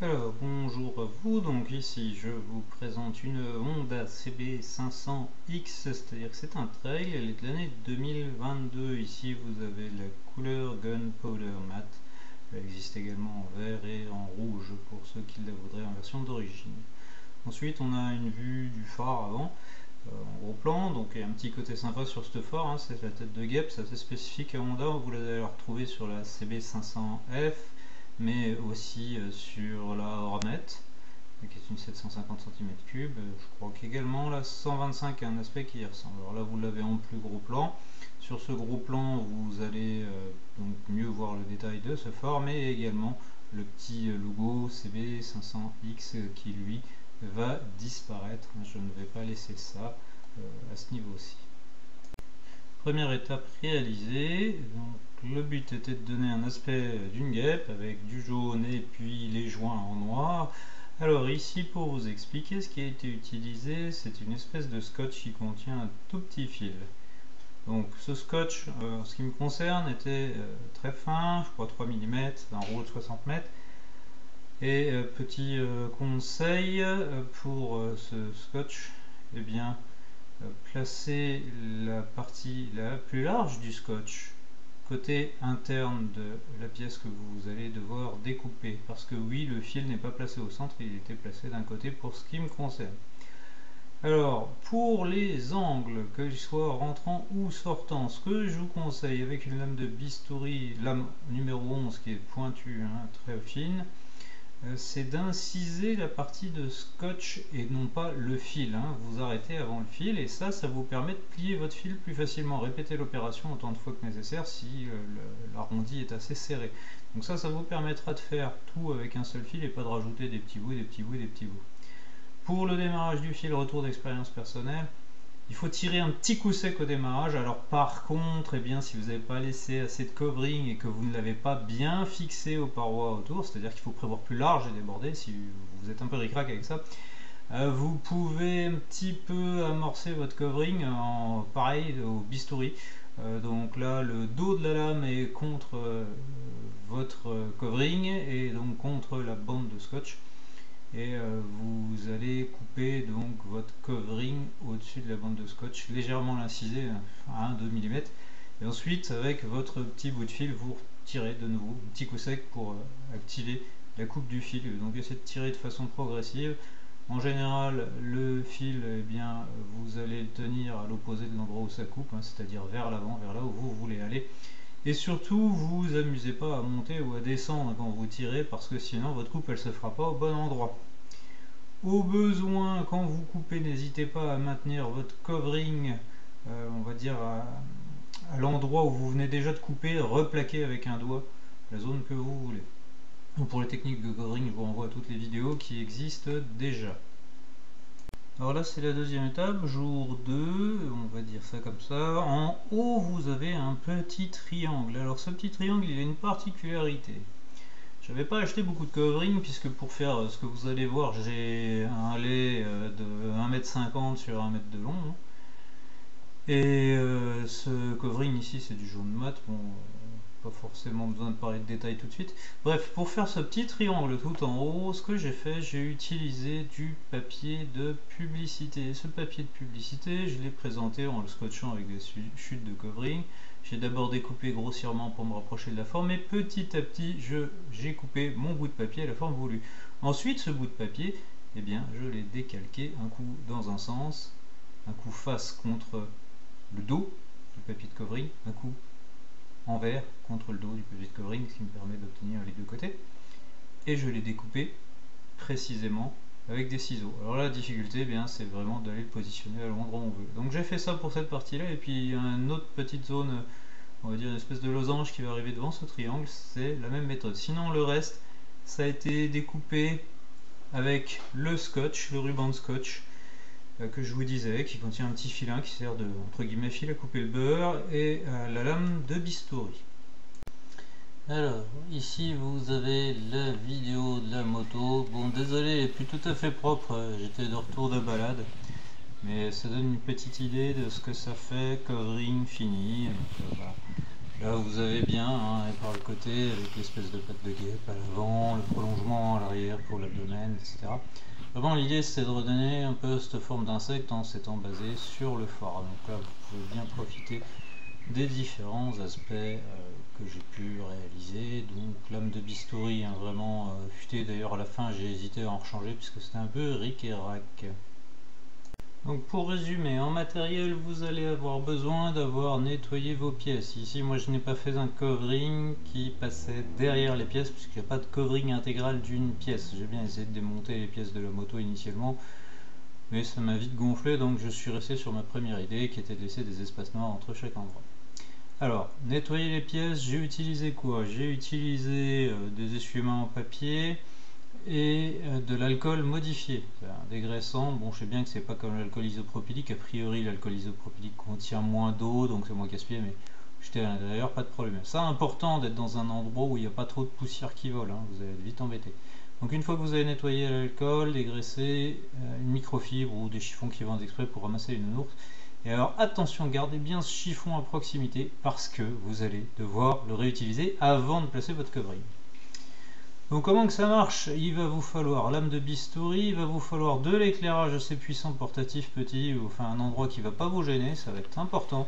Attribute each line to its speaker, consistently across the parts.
Speaker 1: Alors bonjour à vous, donc ici je vous présente une Honda CB500X, c'est-à-dire que c'est un trail, elle est de l'année 2022, ici vous avez la couleur Gunpowder Matte, elle existe également en vert et en rouge pour ceux qui la voudraient en version d'origine. Ensuite on a une vue du phare avant, en gros plan, donc il y a un petit côté sympa sur ce phare, hein, c'est la tête de guêpe, c'est assez spécifique à Honda, vous allez la retrouver sur la CB500F, mais aussi sur la Hornet, qui est une 750 cm3. Je crois qu'également la 125 a un aspect qui y ressemble. Alors là, vous l'avez en plus gros plan. Sur ce gros plan, vous allez donc mieux voir le détail de ce phare, mais également le petit logo CB500X qui lui va disparaître. Je ne vais pas laisser ça à ce niveau-ci. Première étape réalisée, donc le but était de donner un aspect d'une guêpe avec du jaune et puis les joints en noir. Alors ici, pour vous expliquer, ce qui a été utilisé, c'est une espèce de scotch qui contient un tout petit fil. Donc ce scotch, en ce qui me concerne, était très fin, je crois 3 mm, un rouleau de 60 mètres. Et petit conseil pour ce scotch, eh bien, placez la partie la plus large du scotch côté interne de la pièce que vous allez devoir découper, parce que oui, le fil n'est pas placé au centre, il était placé d'un côté pour ce qui me concerne. Alors, pour les angles, qu'ils soient rentrants ou sortants, ce que je vous conseille avec une lame de bistouri, lame numéro 11 qui est pointue, hein, très fine, c'est d'inciser la partie de scotch et non pas le fil, hein. Vous arrêtez avant le fil et ça vous permet de plier votre fil plus facilement. Répétez l'opération autant de fois que nécessaire si l'arrondi est assez serré. Donc ça vous permettra de faire tout avec un seul fil et pas de rajouter des petits bouts, des petits bouts, des petits bouts. Pour le démarrage du fil, retour d'expérience personnelle, il faut tirer un petit coup sec au démarrage. Alors par contre, eh bien, si vous n'avez pas laissé assez de covering et que vous ne l'avez pas bien fixé aux parois autour, c'est-à-dire qu'il faut prévoir plus large et déborder si vous êtes un peu ric-rac avec ça, vous pouvez un petit peu amorcer votre covering en pareil au bistouri. Donc là, le dos de la lame est contre votre covering et donc contre la bande de scotch. Et vous allez couper donc votre covering au-dessus de la bande de scotch, légèrement l'inciser à 1-2 mm, et ensuite avec votre petit bout de fil vous tirez de nouveau un petit coup sec pour activer la coupe du fil. Donc essayez de tirer de façon progressive. En général, le fil, eh bien, vous allez le tenir à l'opposé de l'endroit où ça coupe, hein, c'est-à-dire vers l'avant, vers là où vous voulez aller. Et surtout, vous vous amusez pas à monter ou à descendre quand vous tirez, parce que sinon votre coupe elle se fera pas au bon endroit. Au besoin, quand vous coupez, n'hésitez pas à maintenir votre covering, on va dire à l'endroit où vous venez déjà de couper, replaquer avec un doigt la zone que vous voulez. Pour les techniques de covering, je vous renvoie à toutes les vidéos qui existent déjà. Alors là c'est la deuxième étape, jour 2, on va dire ça comme ça. En haut vous avez un petit triangle. Alors ce petit triangle il a une particularité. Je n'avais pas acheté beaucoup de covering puisque pour faire ce que vous allez voir j'ai un lait de 1,50 m sur 1 m de long. Et ce covering ici c'est du jaune mat, bon pas forcément besoin de parler de détails tout de suite. Bref, pour faire ce petit triangle tout en haut, ce que j'ai fait, j'ai utilisé du papier de publicité. Ce papier de publicité, je l'ai présenté en le scotchant avec des chutes de covering. J'ai d'abord découpé grossièrement pour me rapprocher de la forme, et petit à petit, j'ai coupé mon bout de papier à la forme voulue. Ensuite, ce bout de papier, eh bien, je l'ai décalqué un coup dans un sens, un coup face contre le dos du papier de covering, un coup envers contre le dos du papier de covering, ce qui me permet d'obtenir les deux côtés, et je l'ai découpé précisément avec des ciseaux. Alors là, la difficulté, eh bien, c'est vraiment d'aller le positionner à l'endroit où on veut. Donc j'ai fait ça pour cette partie-là, et puis une autre petite zone, on va dire une espèce de losange qui va arriver devant ce triangle, c'est la même méthode. Sinon le reste, ça a été découpé avec le scotch, le ruban de scotch, que je vous disais, qui contient un petit filin qui sert de entre guillemets fil à couper le beurre, et la lame de bistouri. Alors ici vous avez la vidéo de la moto. Bon, désolé, elle est plus tout à fait propre, j'étais de retour de balade, mais ça donne une petite idée de ce que ça fait, covering fini. Donc, voilà. Là vous avez bien par le côté avec l'espèce de patte de guêpe à l'avant, le prolongement à l'arrière pour l'abdomen, etc. Vraiment l'idée c'est de redonner un peu cette forme d'insecte en s'étant basé sur le phare. Donc là vous pouvez bien profiter des différents aspects que j'ai pu réaliser. Donc lame de bistouri vraiment futé, d'ailleurs à la fin j'ai hésité à en rechanger puisque c'était un peu ric et rac. Donc pour résumer, en matériel vous allez avoir besoin d'avoir nettoyé vos pièces. Ici moi je n'ai pas fait un covering qui passait derrière les pièces puisqu'il n'y a pas de covering intégral d'une pièce. J'ai bien essayé de démonter les pièces de la moto initialement, mais ça m'a vite gonflé, donc je suis resté sur ma première idée qui était de laisser des espaces noirs entre chaque endroit. Alors, nettoyer les pièces, j'ai utilisé quoi? J'ai utilisé des essuie-mains en papier et de l'alcool modifié, un dégraissant. Bon, je sais bien que c'est pas comme l'alcool isopropylique, a priori l'alcool isopropylique contient moins d'eau, donc c'est moins casse-pied, mais j'étais à l'intérieur, pas de problème. C'est important d'être dans un endroit où il n'y a pas trop de poussière qui vole, vous allez être vite embêté. Donc une fois que vous avez nettoyé l'alcool, dégraissé, une microfibre ou des chiffons qui vendent exprès pour ramasser une ours. Et alors attention, gardez bien ce chiffon à proximité parce que vous allez devoir le réutiliser avant de placer votre covering. Donc comment que ça marche? Il va vous falloir lame de bistouri, il va vous falloir de l'éclairage assez puissant portatif petit, enfin un endroit qui ne va pas vous gêner, ça va être important.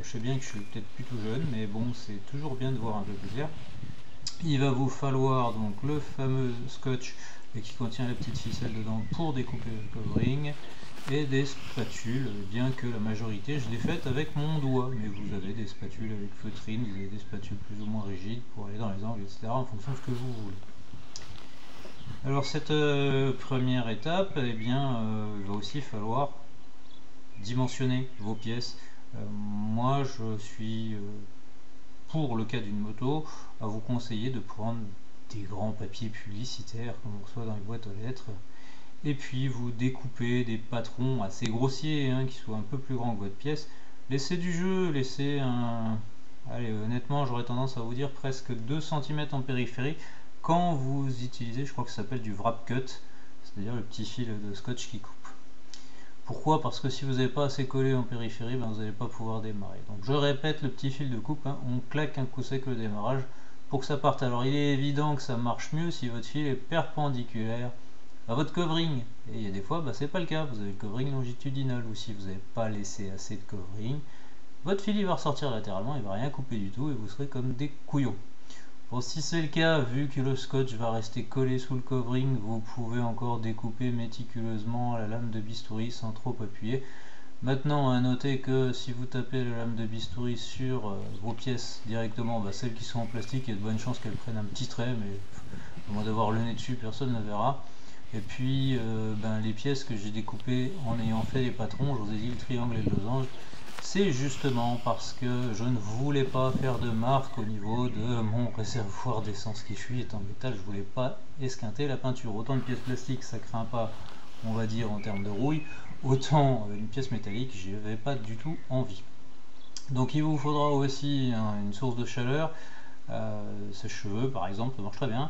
Speaker 1: Je sais bien que je suis peut-être plus tout jeune, mais bon, c'est toujours bien de voir un peu plus clair. Il va vous falloir donc le fameux scotch qui contient la petite ficelle dedans pour découper le covering, et des spatules, bien que la majorité je l'ai faite avec mon doigt, mais vous avez des spatules avec feutrine, vous avez des spatules plus ou moins rigides pour aller dans les angles, etc. en fonction de ce que vous voulez. Alors cette première étape, il va aussi falloir dimensionner vos pièces. Moi je suis pour le cas d'une moto à vous conseiller de prendre des grands papiers publicitaires comme on reçoit dans les boîtes aux lettres, et puis vous découpez des patrons assez grossiers qui soient un peu plus grands que votre pièce. Laissez du jeu, laissez un... Allez, honnêtement j'aurais tendance à vous dire presque 2 cm en périphérie quand vous utilisez, je crois que ça s'appelle du wrap cut, c'est-à-dire le petit fil de scotch qui coupe. Pourquoi? Parce que si vous n'avez pas assez collé en périphérie, vous n'allez pas pouvoir démarrer. Donc je répète le petit fil de coupe, on claque un coup sec le démarrage pour que ça parte. Alors il est évident que ça marche mieux si votre fil est perpendiculaire à votre covering, et il y a des fois c'est pas le cas, vous avez le covering longitudinal, ou si vous n'avez pas laissé assez de covering, votre fil il va ressortir latéralement, il va rien couper du tout et vous serez comme des couillons. Bon, si c'est le cas, vu que le scotch va rester collé sous le covering, vous pouvez encore découper méticuleusement la lame de bistouri sans trop appuyer. Maintenant, à noter que si vous tapez la lame de bistouri sur vos pièces directement, celles qui sont en plastique, il y a de bonnes chances qu'elles prennent un petit trait, mais à moins d'avoir le nez dessus, personne ne verra. Et puis les pièces que j'ai découpées en ayant fait les patrons, je vous ai dit le triangle et le losange, c'est justement parce que je ne voulais pas faire de marque au niveau de mon réservoir d'essence qui est en métal. Je voulais pas esquinter la peinture. Autant de pièces plastiques ça craint pas, on va dire, en termes de rouille, autant une pièce métallique j'y avais pas du tout envie. Donc il vous faudra aussi une source de chaleur, sèche-cheveux par exemple, ça marche très bien.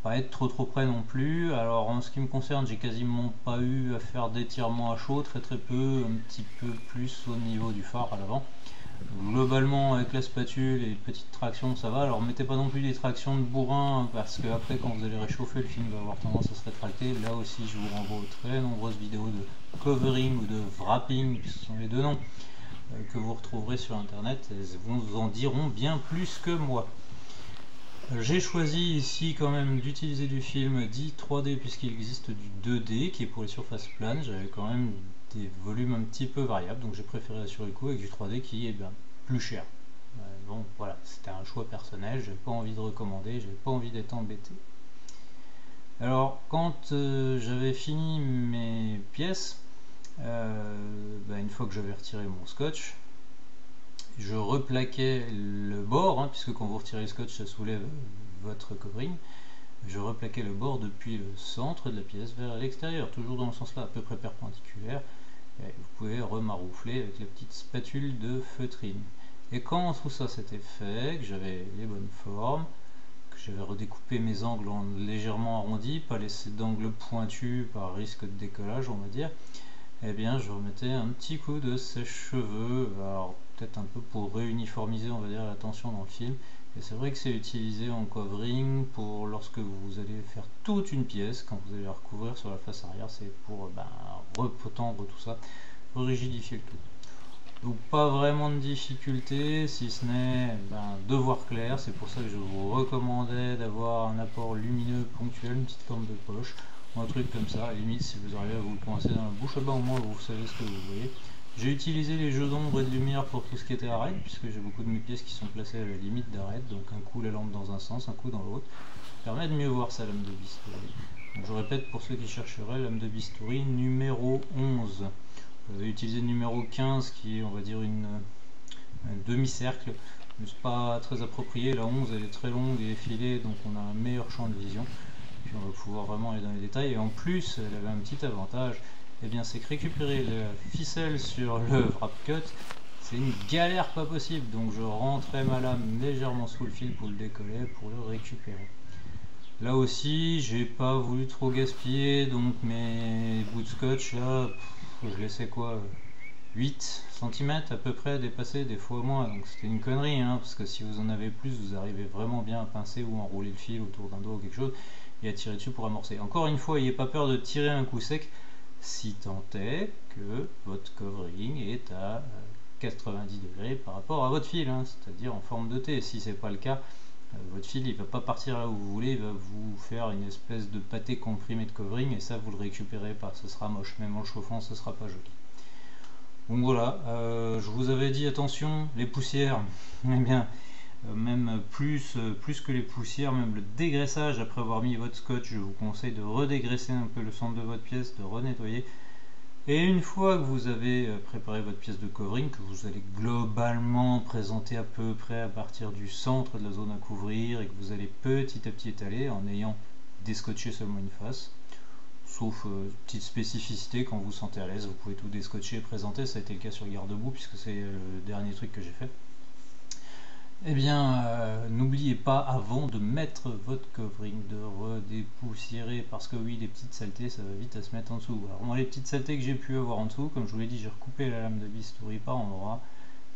Speaker 1: Pas être trop près non plus. Alors en ce qui me concerne, j'ai quasiment pas eu à faire d'étirement à chaud, très peu, un petit peu plus au niveau du phare à l'avant. Globalement avec la spatule et les petites tractions ça va. Alors mettez pas non plus des tractions de bourrin parce que après quand vous allez réchauffer, le film va avoir tendance à se rétracter. Là aussi je vous renvoie aux très nombreuses vidéos de covering ou de wrapping, ce sont les deux noms que vous retrouverez sur internet, elles vous en diront bien plus que moi. J'ai choisi ici quand même d'utiliser du film dit 3D puisqu'il existe du 2D qui est pour les surfaces planes. J'avais quand même des volumes un petit peu variables, donc j'ai préféré assurer le coup avec du 3D qui est plus cher. Donc voilà, c'était un choix personnel, j'avais pas envie de recommander, j'avais pas envie d'être embêté. Alors quand j'avais fini mes pièces, une fois que j'avais retiré mon scotch, je replaquais le bord, puisque quand vous retirez le scotch ça soulève votre covering, je replaquais le bord depuis le centre de la pièce vers l'extérieur, toujours dans le sens là, à peu près perpendiculaire, et vous pouvez remaroufler avec la petite spatule de feutrine. Et quand tout ça c'était fait, que j'avais les bonnes formes, que j'avais redécoupé mes angles en légèrement arrondis, pas laisser d'angle pointu par risque de décollage on va dire, je remettais un petit coup de sèche-cheveux, alors peut-être un peu pour réuniformiser, on va dire, la tension dans le film. Et c'est vrai que c'est utilisé en covering pour lorsque vous allez faire toute une pièce, quand vous allez la recouvrir sur la face arrière, c'est pour retendre tout ça, rigidifier le tout. Donc pas vraiment de difficulté, si ce n'est de voir clair. C'est pour ça que je vous recommandais d'avoir un apport lumineux ponctuel, une petite lampe de poche, ou un truc comme ça. À la limite, si vous arrivez à vous le coincer dans la bouche, au moins vous savez ce que vous voyez. J'ai utilisé les jeux d'ombre et de lumière pour tout ce qui était arête, puisque j'ai beaucoup de mes pièces qui sont placées à la limite d'arête, donc un coup la lampe dans un sens, un coup dans l'autre. Ça permet de mieux voir sa lame de bistouri. Donc je répète pour ceux qui chercheraient, lame de bistouri numéro 11. Vous avez utilisé le numéro 15 qui est, on va dire, un demi-cercle, mais c'est pas très approprié. La 11 elle est très longue et effilée, donc on a un meilleur champ de vision. Puis on va pouvoir vraiment aller dans les détails. Et en plus, elle avait un petit avantage, et bien c'est que récupérer la ficelle sur le wrap cut, c'est une galère pas possible. Donc je rentrais ma lame légèrement sous le fil pour le décoller, pour le récupérer. Là aussi, j'ai pas voulu trop gaspiller, donc mes bouts de scotch là, je laissais quoi, 8 cm à peu près dépassés, des fois moins, donc c'était une connerie, hein, parce que si vous en avez plus, vous arrivez vraiment bien à pincer ou enrouler le fil autour d'un dos ou quelque chose, et à tirer dessus pour amorcer. Encore une fois, n'ayez pas peur de tirer un coup sec, si tant est que votre covering est à 90 degrés par rapport à votre fil, hein, c'est-à-dire en forme de T. Si c'est pas le cas, votre fil il va pas partir là où vous voulez, il va vous faire une espèce de pâté comprimé de covering, et ça vous le récupérez pas, ce sera moche, même en le chauffant ce sera pas joli. Donc voilà, je vous avais dit attention, les poussières, eh bien même plus que les poussières, même le dégraissage après avoir mis votre scotch, je vous conseille de redégraisser un peu le centre de votre pièce, de renettoyer. Et une fois que vous avez préparé votre pièce de covering, que vous allez globalement présenter à peu près à partir du centre de la zone à couvrir, et que vous allez petit à petit étaler en ayant descotché seulement une face, sauf petite spécificité, quand vous sentez à l'aise, vous pouvez tout descotcher et présenter. Ça a été le cas sur le garde-boue, puisque c'est le dernier truc que j'ai fait. Eh bien, n'oubliez pas, avant de mettre votre covering, de redépoussiérer, parce que oui, les petites saletés, ça va vite à se mettre en dessous. Alors moi, les petites saletés que j'ai pu avoir en dessous, comme je vous l'ai dit, j'ai recoupé la lame de bistouri par endroit.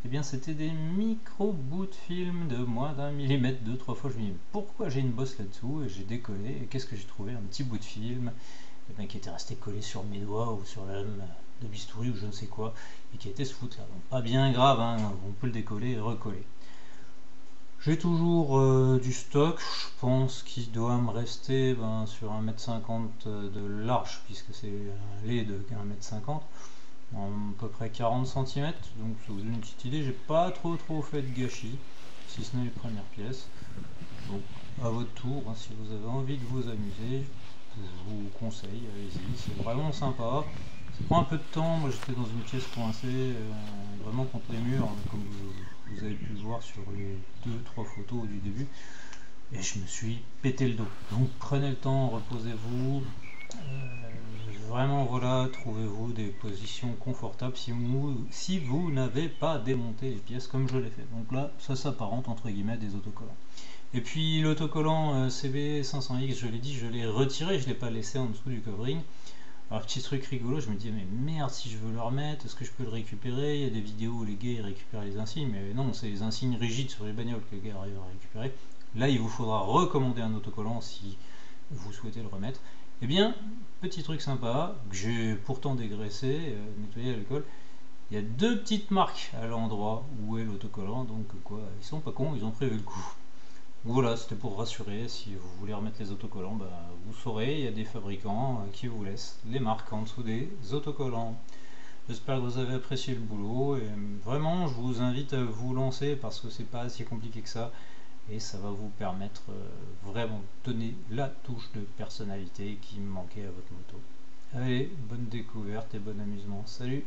Speaker 1: Eh bien, c'était des micro bouts de film de moins d'un millimètre, 2-3 fois. Je me dis, pourquoi j'ai une bosse là-dessous? Et j'ai décollé, et qu'est-ce que j'ai trouvé? Un petit bout de film qui était resté collé sur mes doigts ou sur la lame de bistouri ou je ne sais quoi, et qui était ce foutre là. Donc pas bien grave, hein, on peut le décoller et recoller. J'ai toujours du stock, je pense qu'il doit me rester sur 1,50 m de large, puisque c'est un lait de 1,50 m, à peu près 40 cm, donc ça vous donne une petite idée. J'ai pas trop fait de gâchis, si ce n'est les premières pièces. Donc à votre tour, hein, si vous avez envie de vous amuser, je vous conseille, allez-y, c'est vraiment sympa. Ça prend un peu de temps. Moi j'étais dans une pièce coincée, vraiment contre les murs, comme vous avez pu le voir sur les 2-3 photos du début, et je me suis pété le dos. Donc prenez le temps, reposez-vous, vraiment voilà, trouvez-vous des positions confortables si vous n'avez pas démonté les pièces comme je l'ai fait. Donc là ça s'apparente entre guillemets des autocollants. Et puis l'autocollant CB500X, je l'ai dit, je l'ai retiré, je ne l'ai pas laissé en dessous du covering. Alors petit truc rigolo, je me dis mais merde, si je veux le remettre, est-ce que je peux le récupérer? Il y a des vidéos où les gars ils récupèrent les insignes, mais non, c'est les insignes rigides sur les bagnoles que les gars arrivent à récupérer. Là il vous faudra recommander un autocollant si vous souhaitez le remettre. Et bien, petit truc sympa, que j'ai pourtant dégraissé, nettoyé à l'alcool, il y a deux petites marques à l'endroit où est l'autocollant, donc quoi, ils sont pas cons, ils ont prévu le coup. Voilà, c'était pour rassurer, si vous voulez remettre les autocollants, vous saurez, il y a des fabricants qui vous laissent les marques en dessous des autocollants. J'espère que vous avez apprécié le boulot, et vraiment je vous invite à vous lancer parce que c'est pas si compliqué que ça, et ça va vous permettre vraiment de donner la touche de personnalité qui me manquait à votre moto. Allez, bonne découverte et bon amusement, salut!